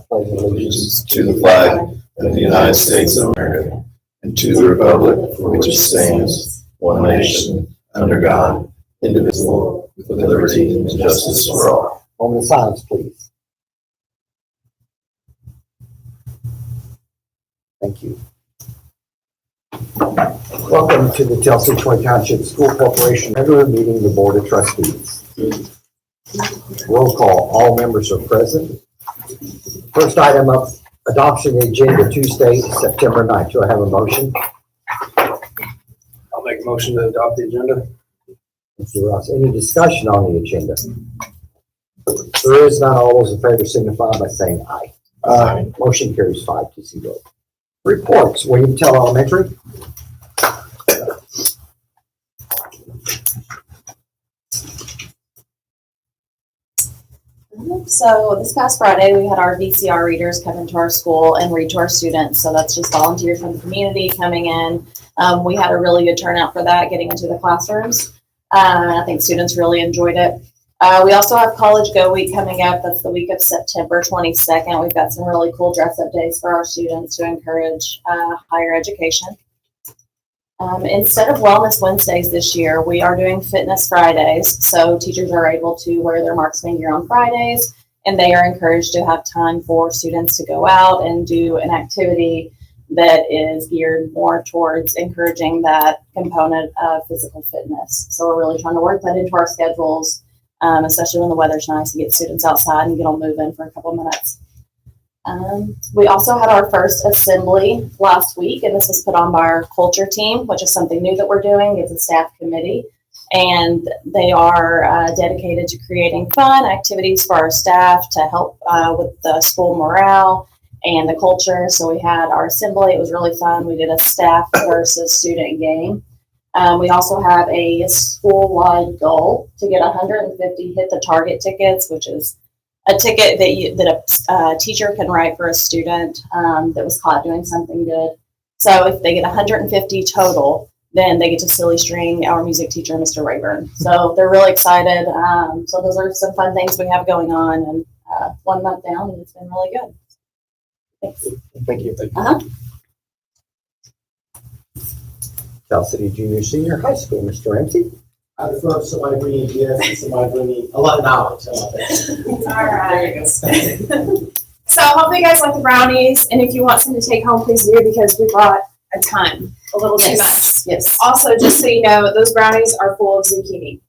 pledge allegiance to the flag of the United States of America and to the republic for which it stands, one nation, under God, indivisible, with liberty and justice for all. Moment of silence, please. Thank you. Welcome to the Troy Township School Corporation regular meeting of the Board of Trustees. Roll call. All members are present. First item up, adoption of the agenda Tuesday, September 9th. Do I have a motion? I'll make a motion to adopt the agenda. Mr. Ross, any discussion on the agenda? If there is none, all those in favor signify by saying aye. Aye. Motion carries 5-0. Reports, William Tell Elementary. So this past Friday, we had our VCR readers come into our school and read to our students. So that's just volunteers from the community coming in. We had a really good turnout for that, getting into the classrooms. I think students really enjoyed it. We also have College Go Week coming up. That's the week of September 22nd. We've got some really cool dress-up days for our students to encourage higher education. Instead of Wellness Wednesdays this year, we are doing Fitness Fridays. So teachers are able to wear their marksman gear on Fridays, and they are encouraged to have time for students to go out and do an activity that is geared more towards encouraging that component of physical fitness. So we're really trying to work that into our schedules, especially when the weather's nice, to get students outside and get them moving for a couple minutes. We also had our first assembly last week, and this was put on by our culture team, which is something new that we're doing. It's a staff committee, and they are dedicated to creating fun activities for our staff to help with the school morale and the culture. So we had our assembly. It was really fun. We did a staff versus student game. We also have a school-wide goal to get 150 hit the target tickets, which is a ticket that a teacher can write for a student that was caught doing something good. So if they get 150 total, then they get to silly string our music teacher, Mr. Rayburn. So they're really excited. So those are some fun things we have going on, and 1 month down, and it's been really good. Thanks. Thank you. Uh-huh. Cal City Junior Senior High School, Mr. Ramsey. I prefer somebody bringing gifts and somebody bringing a lot of knowledge. All right. So hopefully you guys like the brownies, and if you want some to take home, please do, because we brought a ton, a little too much. Yes. Also, just so you know, those brownies are full of zucchini.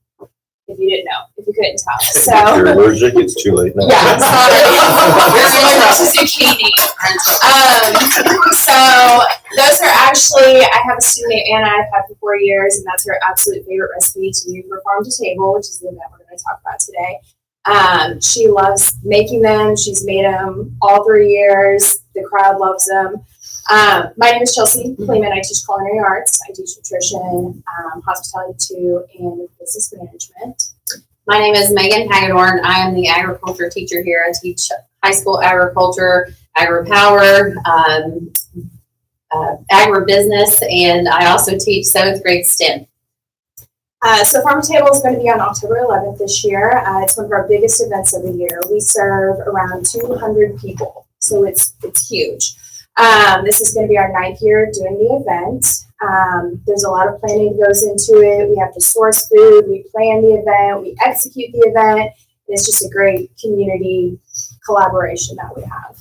If you didn't know, if you couldn't tell. So If you're allergic, it's too late now. yeah, I'm sorry. You're allergic to zucchini. So those are actually, I have a student named Anna I've had for 4 years, and that's her absolute favorite recipe to do for farm to table, which is the event we're going to talk about today. She loves making them. She's made them all 3 years. The crowd loves them. My name is Chelsea Kleeman. I teach culinary arts. I teach nutrition, hospitality too, and business management. My name is Megan Hagedorn. I am the agriculture teacher here. I teach high school agriculture, agri-power, agribusiness, and I also teach 7th grade STEM. So Farm to Table is going to be on October 11th this year. It's one of our biggest events of the year. We serve around 200 people, so it's huge. This is going to be our 9th year doing the event. There's a lot of planning that goes into it. We have to source food, we plan the event, we execute the event. It's just a great community collaboration that we have.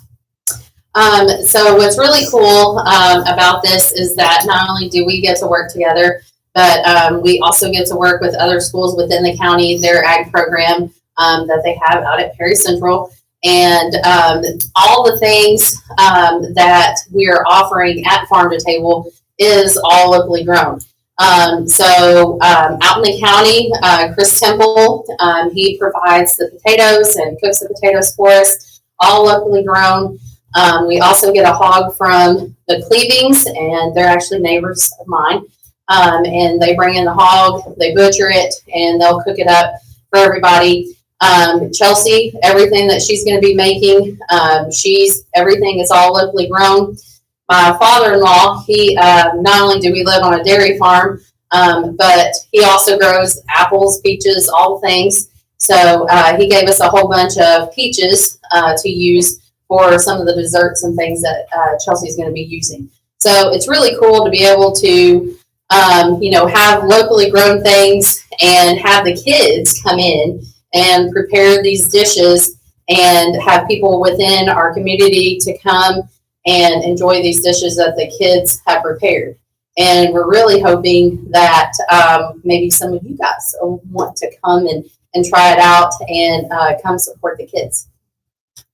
So what's really cool about this is that not only do we get to work together, but we also get to work with other schools within the county, their ag program that they have out at Perry Central. And all the things that we are offering at Farm to Table is all locally grown. So out in the county, Chris Temple, he provides the potatoes and cooks the potatoes for us, all locally grown. We also get a hog from the Cleavings, and they're actually neighbors of mine. And they bring in the hog, they butcher it, and they'll cook it up for everybody. Chelsea, everything that she's going to be making, everything is all locally grown. My father-in-law, he not only do we live on a dairy farm, but he also grows apples, peaches, all the things. So he gave us a whole bunch of peaches to use for some of the desserts and things that Chelsea's going to be using. So it's really cool to be able to, have locally grown things and have the kids come in and prepare these dishes and have people within our community to come and enjoy these dishes that the kids have prepared. And we're really hoping that maybe some of you guys want to come and try it out and come support the kids.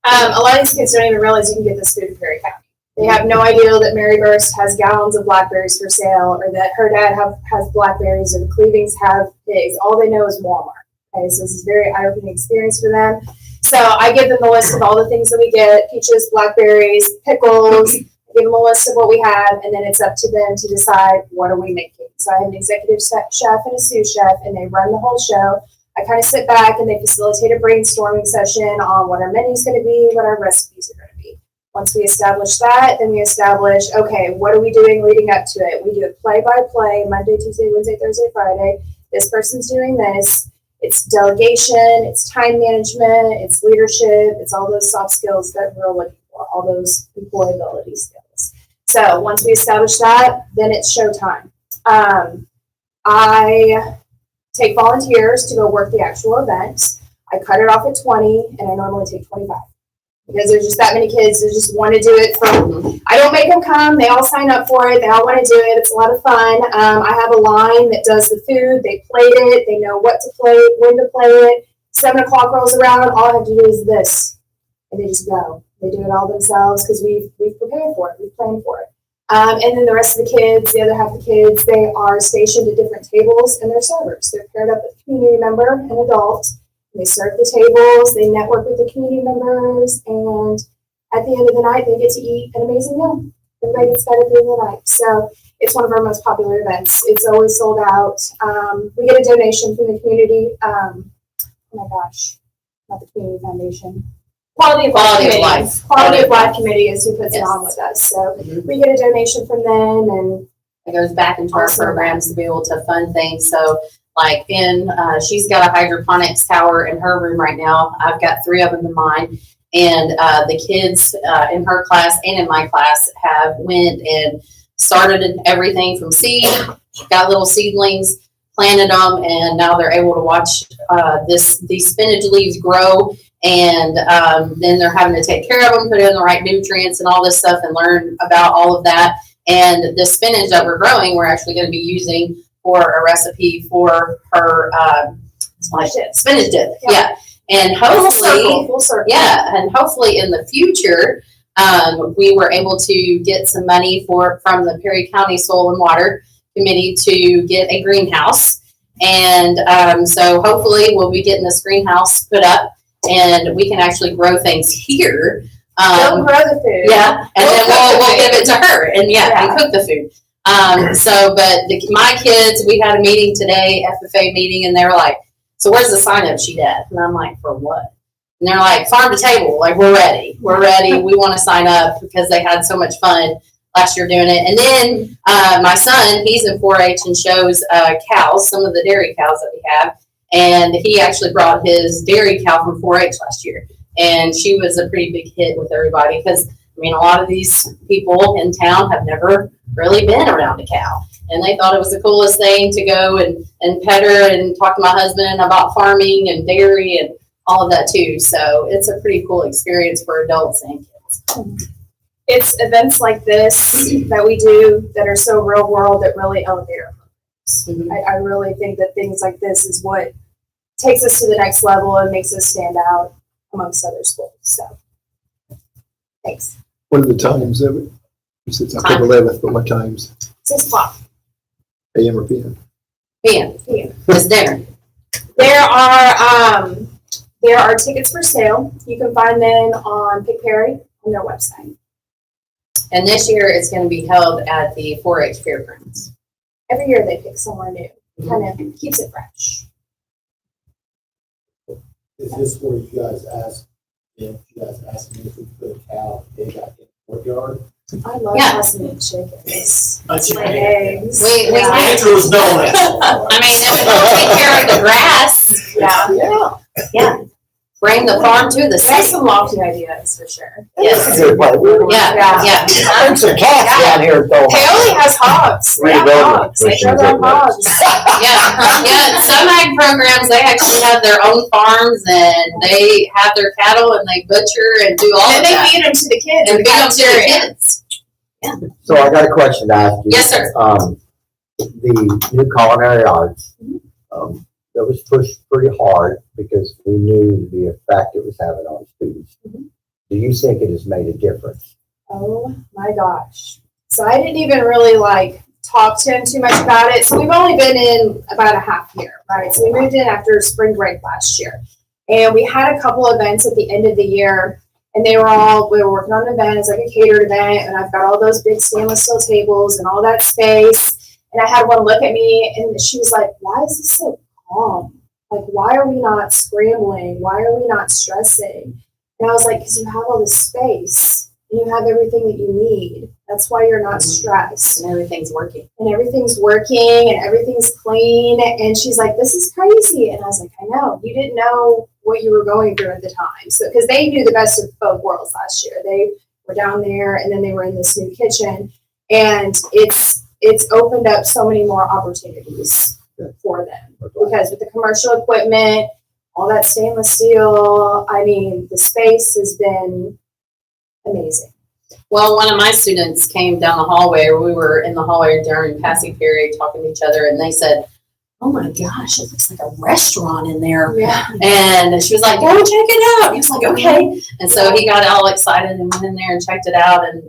A lot of these kids don't even realize you can get this food in Perry County. They have no idea that Mary Burst has gallons of blackberries for sale, or that her dad has blackberries, or the Cleavings have pigs. All they know is Walmart. Okay, so this is a very eye-opening experience for them. So I give them the list of all the things that we get: peaches, blackberries, pickles. I give them a list of what we have, and then it's up to them to decide what are we making. So I have an executive chef and a sous chef, and they run the whole show. I kind of sit back and they facilitate a brainstorming session on what our menu's going to be, what our recipes are going to be. Once we establish that, then we establish, okay, what are we doing leading up to it? We do it play by play, Monday, Tuesday, Wednesday, Thursday, Friday. This person's doing this. It's delegation, it's time management, it's leadership, it's all those soft skills that we're looking for, all those employability skills. So once we establish that, then it's showtime. I take volunteers to go work the actual event. I cut it off at 20, and I normally take 25. Because there's just that many kids that just want to do it I don't make them come. They all sign up for it. They all want to do it. It's a lot of fun. I have a line that does the food. They plate it. They know what to plate, when to play it. 7 o'clock rolls around. All I have to do is this. And they just go. They do it all themselves because we've prepared for it. We've planned for it. And then the rest of the kids, the other half of the kids, they are stationed at different tables, and they're servers. They're paired up with a community member, an adult. They serve the tables, they network with the community members, and at the end of the night, they get to eat an amazing meal. Everybody gets fed at the end of the night. So it's one of our most popular events. It's always sold out. We get a donation from the community. Oh my gosh, not the Community Foundation. Quality of Life. Quality of Life Committee is who puts it on with us. So we get a donation from them, and it goes back into our programs to be able to fund things. So like she's got a hydroponics tower in her room right now. I've got 3 of them in mine. And the kids in her class and in my class have went and started everything from seed, got little seedlings, planted them, and now they're able to watch these spinach leaves grow. And then they're having to take care of them, put in the right nutrients and all this stuff, and learn about all of that. And the spinach that we're growing, we're actually going to be using for a recipe for her spinach dip. Yeah. And hopefully, full circle. Yeah, and hopefully in the future, we were able to get some money from the Perry County Soil and Water Committee to get a greenhouse. And so hopefully we'll be getting this greenhouse put up, and we can actually grow things here. Don't grow the food. Yeah, and then we'll give it to her, and and cook the food. But my kids, we had a meeting today, FFA meeting, and they were like, "So where's the sign up sheet at?" And I'm like, "For what?" And they're like, "Farm to table, like we're ready. We want to sign up," because they had so much fun last year doing it. And then my son, he's in 4-H and shows cows, some of the dairy cows that we have. And he actually brought his dairy cow from 4-H last year. And she was a pretty big hit with everybody because, I mean, a lot of these people in town have never really been around a cow. And they thought it was the coolest thing to go and pet her and talk to my husband about farming and dairy and all of that too. So it's a pretty cool experience for adults and kids. It's events like this that we do that are so real world that really elevate our programs. Mm-hmm. I really think that things like this is what takes us to the next level and makes us stand out amongst other schools. So, thanks. What are the times of it? It's October 11th, but what times? 6 o'clock. AM or PM? PM. It's dinner. There are tickets for sale. You can find them on Pick Perry on their website. And this year it's going to be held at the 4-H fairgrounds. Every year they pick somewhere new. Kind of keeps it fresh. Is this where you guys ask, if you guys ask me if we put a cow egg out in the courtyard? I love Yeah. passing in chickens. That's My eggs. We The answer was no. I mean, if we don't take care of the grass. Yeah. Yeah. bring the farm to the There's city. some lofty ideas for sure. Yes. Good, but we're- Yeah. Bring some cats down here and throw 'em out. Paoli has hogs. They have Redevelopment hogs. They Commission throw is their up next. hogs. Yeah. Some ag programs, they actually have their own farms and they have their cattle and they butcher and do all And of then they that. feed them to the kids And in feed the them to the cafeteria. kids. So I got a question to ask you. Yes, sir. The new culinary arts, that was pushed pretty hard because we knew the effect it was having on students. Do you think it has made a difference? Oh my gosh. So I didn't even really talk to him too much about it. So we've only been in about a half year, right? So we moved in after spring break last year. And we had a couple events at the end of the year. And we were working on an event, it's like a catered event, and I've got all those big stainless steel tables and all that space. And I had one look at me and she was like, why is this so calm? Like, why are we not scrambling? Why are we not stressing? And I was like, because you have all this space and you have everything that you need. That's why you're not stressed. And everything's working. And everything's working and everything's clean. And she's like, this is crazy. And I was like, I know. You didn't know what you were going through at the time. So, because they knew the best of both worlds last year. They were down there and then they were in this new kitchen. And it's opened up so many more opportunities for them. Because with the commercial equipment, all that stainless steel, I mean, the space has been amazing. Well, one of my students came down the hallway, or we were in the hallway during passing period talking to each other, and they said, oh my gosh, it looks like a restaurant in there. Yeah. And she was like, go check it out. He was like, okay. And so he got all excited and went in there and checked it out, and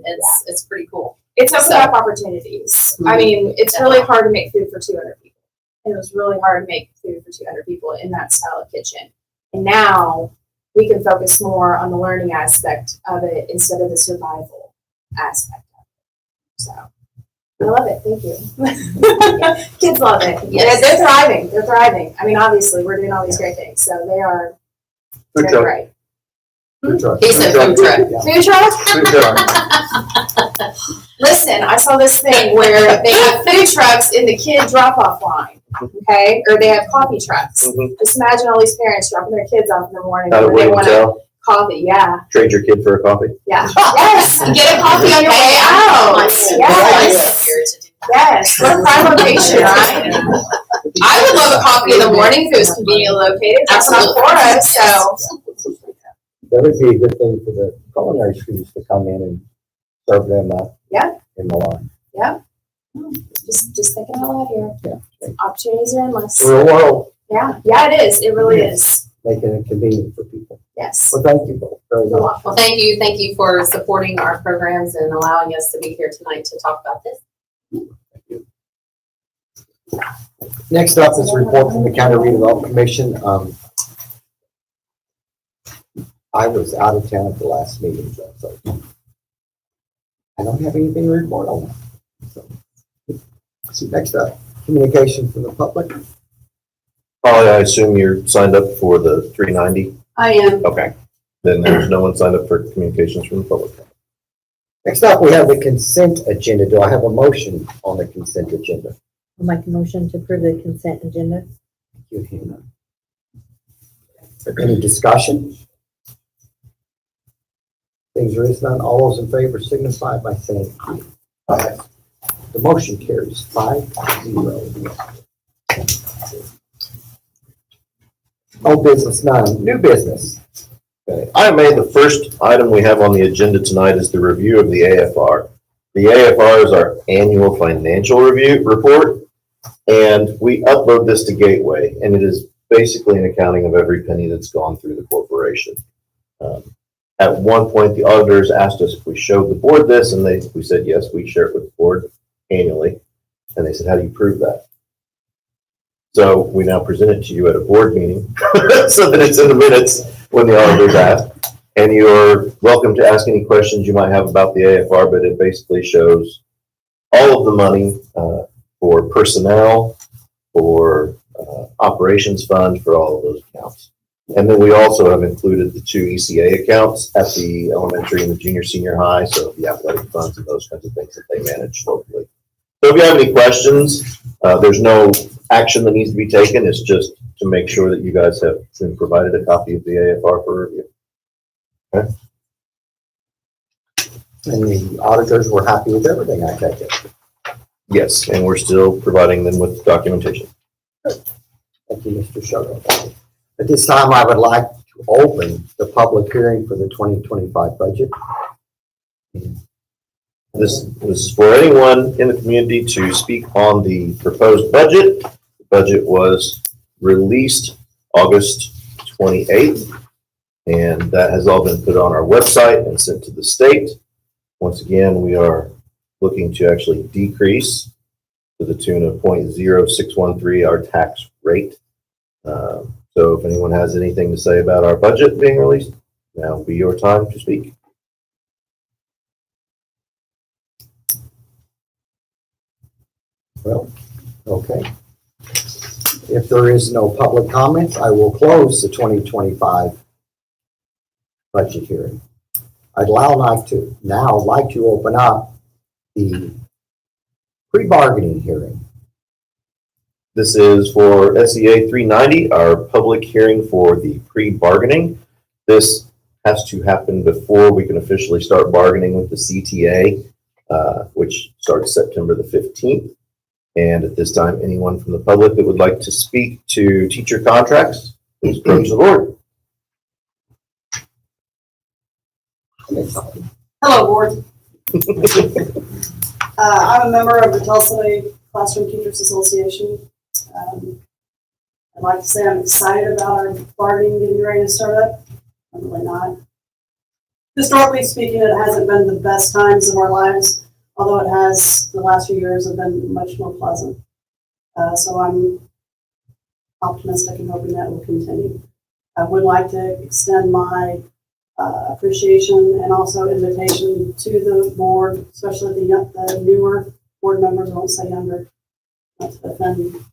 it's pretty cool. It's opened up opportunities. I mean, it's really hard to make food for 200 people. And it was really hard to make food for 200 people in that style of kitchen. And now we can focus more on the learning aspect of it instead of the survival aspect of it. So I love it. Thank you. Kids love it. Yes. They're thriving. They're thriving. I mean, obviously, we're doing all these great things. So they're great. Food truck. He said food truck. Yeah. Food truck? Food truck. Listen, I saw this thing where they have food trucks in the kid drop-off line, okay? Or they have coffee trucks. Just imagine all these parents dropping their kids off in the morning Out of when they William want Tell, coffee. Yeah, trade your kid for a coffee. yeah. Yes, get a coffee on your way out. Yes, yes. What a prime location, right? I would love a coffee in the morning if it was conveniently located. That's not for us, so. That would be a good thing for the culinary students to come in and serve them up. Yeah. In the line. Just thinking out loud here. Yeah. Opportunities are endless. Real world, Yeah, it is. It really is. making it convenient for people. Yes. Well, thank you both very You're much. welcome. Well, thank you for supporting our programs and allowing us to be here tonight to talk about this. Next up is a report from the County Redevelopment Commission. I was out of town at the last meeting, so I don't have anything to report on that. So next up, communication from the public. Holly, I assume you're signed up for the 390? I am. Okay. Then there's no one signed up for communications from the public. Next up, we have the consent agenda. Do I have a motion on the consent agenda? I'll make a motion to approve the consent agenda. Thank you, Hannah. Any discussion? Things there is none. All those in favor signify by saying aye. Aye. The motion carries 5-0. Old business none. New business. Okay. Item A, the first item we have on the agenda tonight is the review of the AFR. The AFR is our annual financial review report, and we upload this to Gateway, and it is basically an accounting of every penny that's gone through the corporation. At one point, the auditors asked us if we showed the board this, and we said, yes, we share it with the board annually. And they said, how do you prove that? So we now present it to you at a board meeting so that it's in the minutes when the auditors ask. And you're welcome to ask any questions you might have about the AFR, but it basically shows all of the money for personnel, for operations fund, for all of those accounts. And then we also have included the 2 ECA accounts at the elementary and the junior senior high, so the athletic funds and those kinds of things that they manage locally. So if you have any questions, there's no action that needs to be taken. It's just to make sure that you guys have been provided a copy of the AFR for review. And the auditors were happy with everything, I take it. Yes, and we're still providing them with documentation. Thank you, Mr. Shoto. At this time, I would like to open the public hearing for the 2025 budget. This is for anyone in the community to speak on the proposed budget. The budget was released August 28th, and that has all been put on our website and sent to the state. Once again, we are looking to actually decrease to the tune of 0.0613 our tax rate. So if anyone has anything to say about our budget being released, now will be your time to speak. Well, okay. If there is no public comments, I will close the 2025 budget hearing. I'd now like to open up the pre-bargaining hearing. This is for SEA 390, our public hearing for the pre-bargaining. This has to happen before we can officially start bargaining with the CTA, which starts September the 15th. And at this time, anyone from the public that would like to speak to teacher contracts, please approach the board. Hello, board. I'm a member of the Tulsa Classroom Teachers Association. I'd like to say I'm excited about our bargaining getting ready to start up. I'm really not. Historically speaking, it hasn't been the best times of our lives, although it has, the last few years have been much more pleasant. So I'm optimistic and hoping that will continue. I would like to extend my appreciation and also invitation to the board, especially the newer board members. I won't say younger, not to offend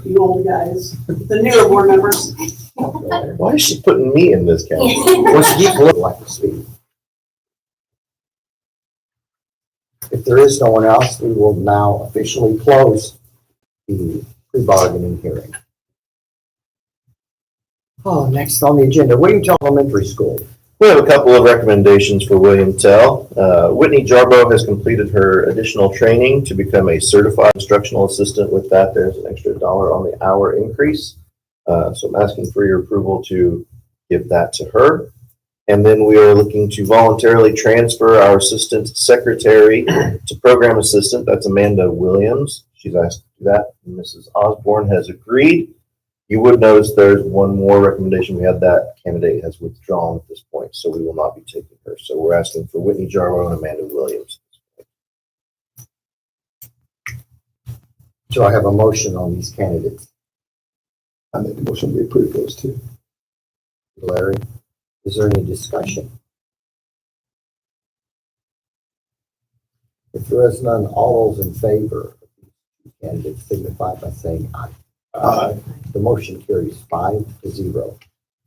you old guys, the newer board members. Why is she putting me in this category? What's people would like to speak? If there is no one else, we will now officially close the pre-bargaining hearing. Oh, next on the agenda, William Elementary School. We have a couple of recommendations for William Tell. Whitney Jarbo has completed her additional training to become a certified instructional assistant. With that, there's an extra $1 on the hour increase. So I'm asking for your approval to give that to her. And then we are looking to voluntarily transfer our assistant secretary to program assistant. That's Amanda Williams. She's asked to do that. And Mrs. Osborne has agreed. You would notice there's one more recommendation. We had that candidate has withdrawn at this point, so we will not be taking her. So we're asking for Whitney Jarbo and Amanda Williams. So I have a motion on these candidates. I make a motion to approve those two. Larry, is there any discussion? If there is none, all those in favor of these two candidates signify by saying aye. Aye. The motion carries 5-0.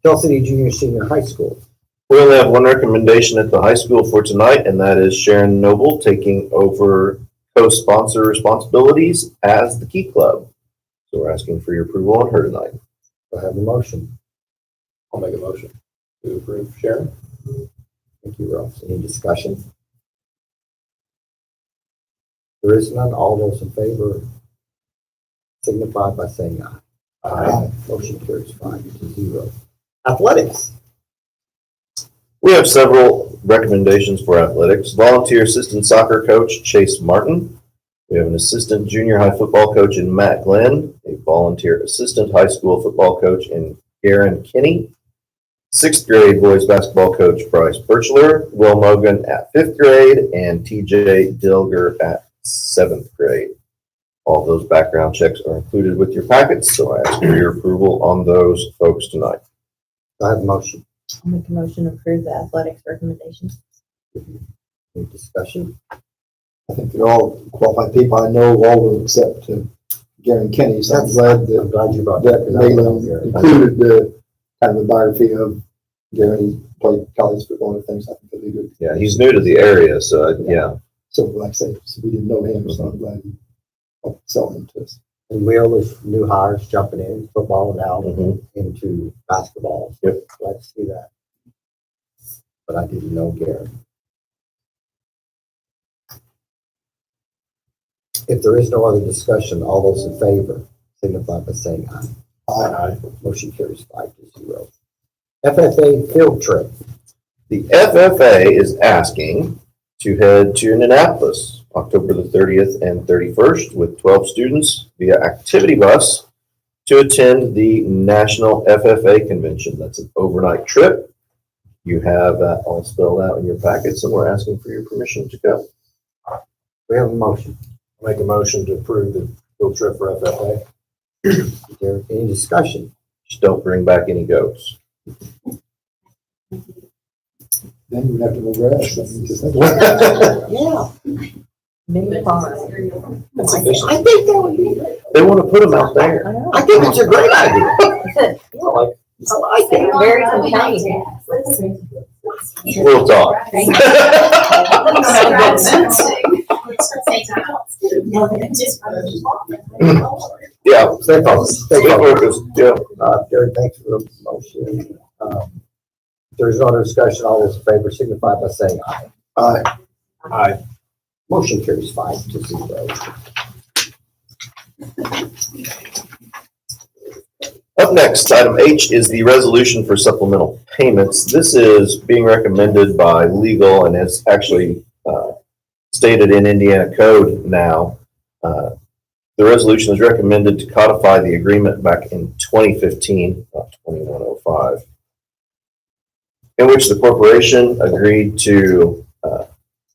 Tell City Junior Senior High School. We only have one recommendation at the high school for tonight, and that is Sharon Noble taking over co-sponsor responsibilities as the Key Club. So we're asking for your approval on her tonight. Do I have a motion? I'll make a motion to approve Sharon. Thank you, Ross. Any discussion? There is none. All those in favor signify by saying aye. Aye. Motion carries 5-0. Athletics. We have several recommendations for athletics. Volunteer assistant soccer coach Chase Martin. We have an assistant junior high football coach in Matt Glenn, a volunteer assistant high school football coach in Garen Kinney, 6th grade boys basketball coach Bryce Birchler, Will Mogan at 5th grade, and TJ Dilger at 7th grade. All those background checks are included with your packets, so I ask for your approval on those folks tonight. Do I have a motion? I'll make a motion to approve the athletics recommendations. Any discussion? I think they're all qualified people. I know all of them except Garen Kenny, so I'm glad I'm that glad you brought that. that 'cause I wasn't Malin here. included the kind of the biography of Garen. He played college football and things. I think that they do. Yeah, he's new to the area, so yeah. So like I say, so we didn't know him, so I'm glad he helped sell him to us. And Will is new hires jumping in, football now Mhm. into basketball. Yep. Glad to see that. But I didn't know Gary. If there is no other discussion, all those in favor signify by saying aye. Aye. Motion carries 5-0. FFA field trip. The FFA is asking to head to Indianapolis, October the 30th and 31st with 12 students via activity bus to attend the National FFA Convention. That's an overnight trip. You have that all spelled out in your packets, and we're asking for your permission to go. We have a motion. Make a motion to approve the field trip for FFA. Is there any discussion? Just don't bring back any goats. Then you have to go grass. I mean, just like- Yeah. Mini farm. That's efficient. I think that would be, They want to put them out there. I know. I think it's a great idea. I like it. Very contained. We'll talk. Yeah, Stay focused. Stay stay focused. focused, yeah. Gary, thanks for the motion. If there's no other discussion, all those in favor signify by saying aye. Aye. Aye. Motion carries 5-0. Up next, item H is the resolution for supplemental payments. This is being recommended by legal and is actually stated in Indiana code now. The resolution is recommended to codify the agreement back in 2015, not 2105, in which the corporation agreed to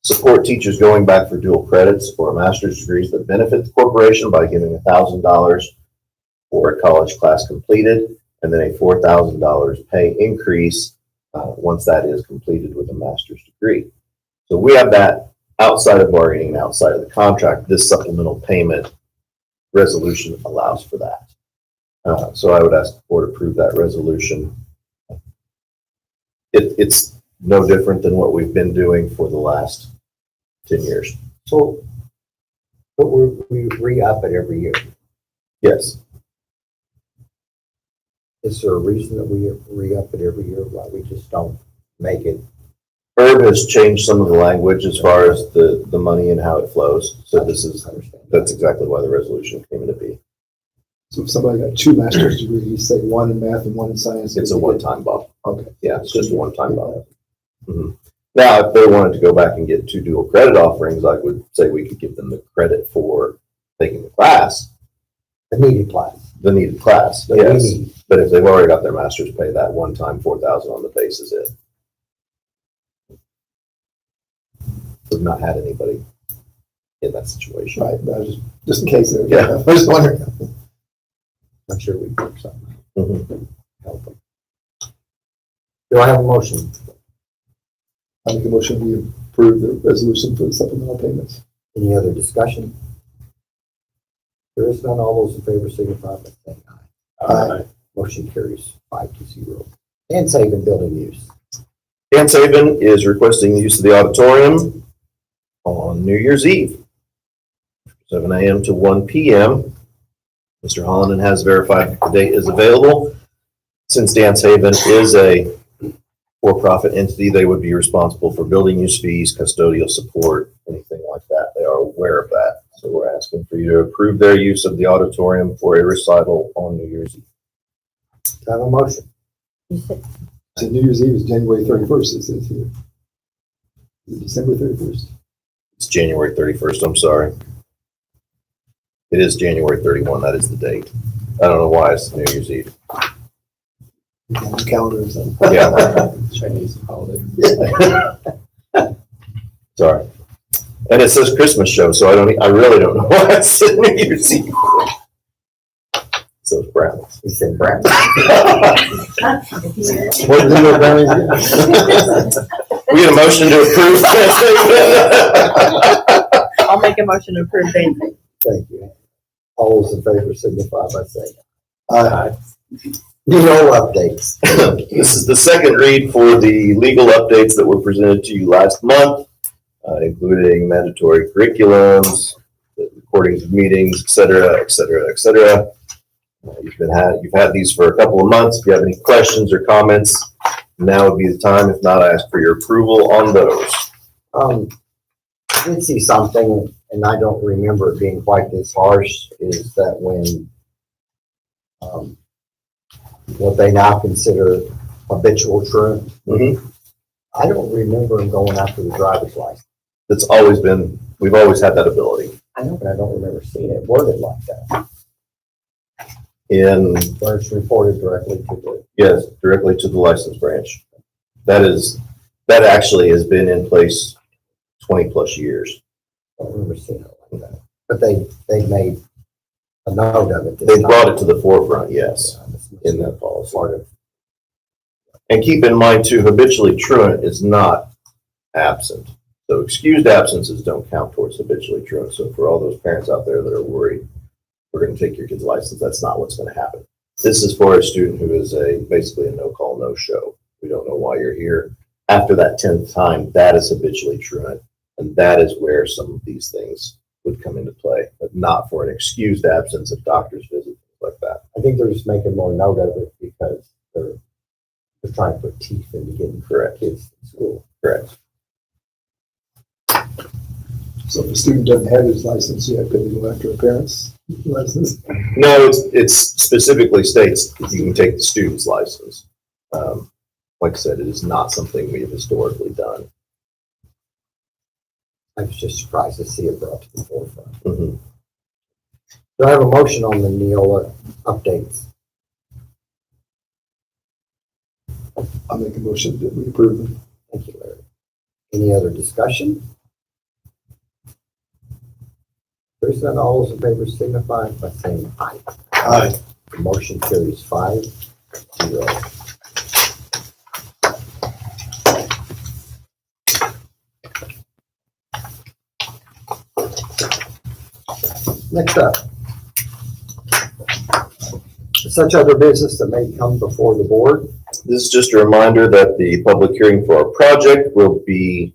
support teachers going back for dual credits for master's degrees that benefit the corporation by giving $1,000 for a college class completed, and then a $4,000 pay increase once that is completed with a master's degree. So we have that outside of bargaining and outside of the contract. This supplemental payment resolution allows for that. So I would ask the board to approve that resolution. It's no different than what we've been doing for the last 10 years. So, but we re-up it every year. Yes. Is there a reason that we re-up it every year? Why we just don't make it? Herb has changed some of the language as far as the money and how it flows. So that's exactly why the resolution came into be. So if somebody got 2 master's degrees, say 1 in math and 1 in science. It's a one-time bump. Okay. Yeah, it's just a one-time bump. Mhm. Now, if they wanted to go back and get 2 dual credit offerings, I would say we could give them the credit for taking the class, The needed class. the needed class, That we yes. need. But if they've already got their master's pay, that one-time $4,000 on the base is it. We've not had anybody in that situation. Right, but I just in case. Yeah. I was wondering. I'm sure we work something. Mhm. Help them. Do I have a motion? I make a motion we approve the resolution for the supplemental payments. Any other discussion? There is none. All those in favor signify by saying aye. Aye. Motion carries 5-0. And saving building use. Dan Saban is requesting the use of the auditorium on New Year's Eve, 7 a.m. to 1 p.m. Mr. Hollander has verified the date is available. Since Dan Saban is a for-profit entity, they would be responsible for building use fees, custodial support, anything like that. They are aware of that. So we're asking for you to approve their use of the auditorium for a recital on New Year's Eve. Do I have a motion? You said, So New Year's Eve is January 31st, it says here. Is it December 31st? It's January 31st, I'm sorry. It is January 31, that is the date. I don't know why it's New Year's Eve. On the calendar or something. Yeah. Chinese holiday. Sorry. And it says Christmas show, so I really don't know why it said New Year's Eve. So it's brownies. We said Brad. What is it, Brownies? We get a motion to approve. I'll make a motion to approve Dan. Thank you. All those in favor signify by saying Aye. legal updates. This is the second read for the legal updates that were presented to you last month, including mandatory curriculums, the recordings of meetings, et cetera, et cetera, et cetera. You've had these for a couple of months. If you have any questions or comments, now would be the time. If not, I ask for your approval on those. I did see something, and I don't remember it being quite this harsh, is that when what they now consider habitual truant, I don't remember them going after the driver's license. We've always had that ability. I know, but I don't remember seeing it worded like that. Where it's reported directly to the. Yes, directly to the license branch. That actually has been in place 20 plus years. I don't remember seeing it like that. But they made a note of it. They brought it to the forefront, yes, in that policy. And keep in mind too, habitually truant is not absent. So excused absences don't count towards habitually truant. So for all those parents out there that are worried, we're going to take your kid's license, that's not what's going to happen. This is for a student who is basically a no call, no show. We don't know why you're here. After that 10th time, that is habitually truant. And that is where some of these things would come into play, but not for an excused absence of doctor's visit, things like that. I think they're just making more note of it because they're trying to put teeth into getting kids in school. Correct. So if a student doesn't have his license yet, could he go after a parent's license? No, it's specifically states that you can take the student's license. Like I said, it is not something we have historically done. I was just surprised to see it brought to the forefront. Mm-hmm. Do I have a motion on the Neola updates? I'll make a motion that we approve them. Thank you, Larry. Any other discussion? There's none, all those in favor signify by saying aye. Aye. The motion carries 5-0. Next up, such other business that may come before the board. This is just a reminder that the public hearing for our project will be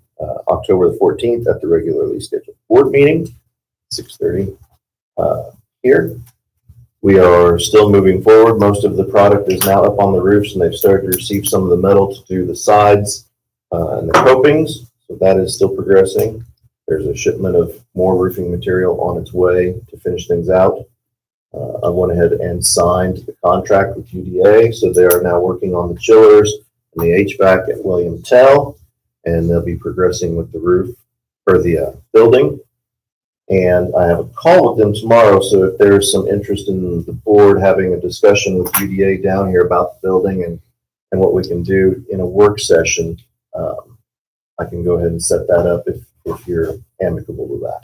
October the 14th at the regularly scheduled board meeting, 6:30 here. We are still moving forward. Most of the product is now up on the roofs, and they've started to receive some of the metal to do the sides and the copings. So that is still progressing. There's a shipment of more roofing material on its way to finish things out. I went ahead and signed the contract with UDA, so they are now working on the chillers and the HVAC at William Tell, and they'll be progressing with the roof or the building. And I have a call with them tomorrow, so if there's some interest in the board having a discussion with UDA down here about the building and what we can do in a work session, I can go ahead and set that up if you're amicable with that.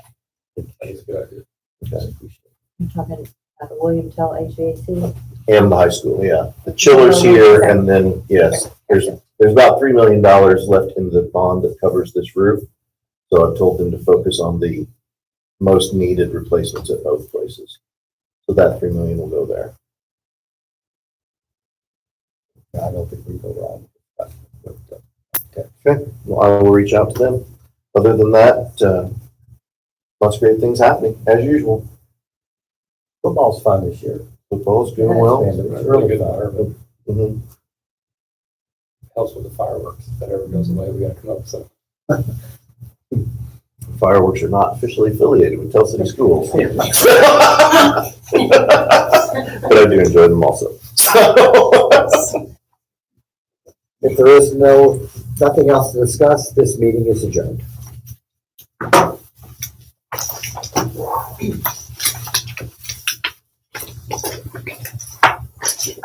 That's a good idea. Okay. You're talking about William Tell HVAC? And the high school, yeah. The chillers here, and then, yes, there's about $3 million left in the bond that covers this roof. So I've told them to focus on the most needed replacements at both places. So that $3 million will go there. I don't think we go wrong. Okay, well, I will reach out to them. Other than that, lots of great things happening, as usual. Football's fun this year. Football's doing well. It's really good environment. Mm-hmm. Helps with the fireworks. If that ever goes away, we gotta come up with something. Fireworks are not officially affiliated with Tell City Schools. But I do enjoy them also. If there is nothing else to discuss, this meeting is adjourned.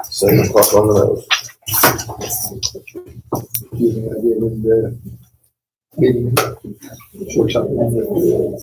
7 o'clock on the nose. Using idea with the meeting, workshop.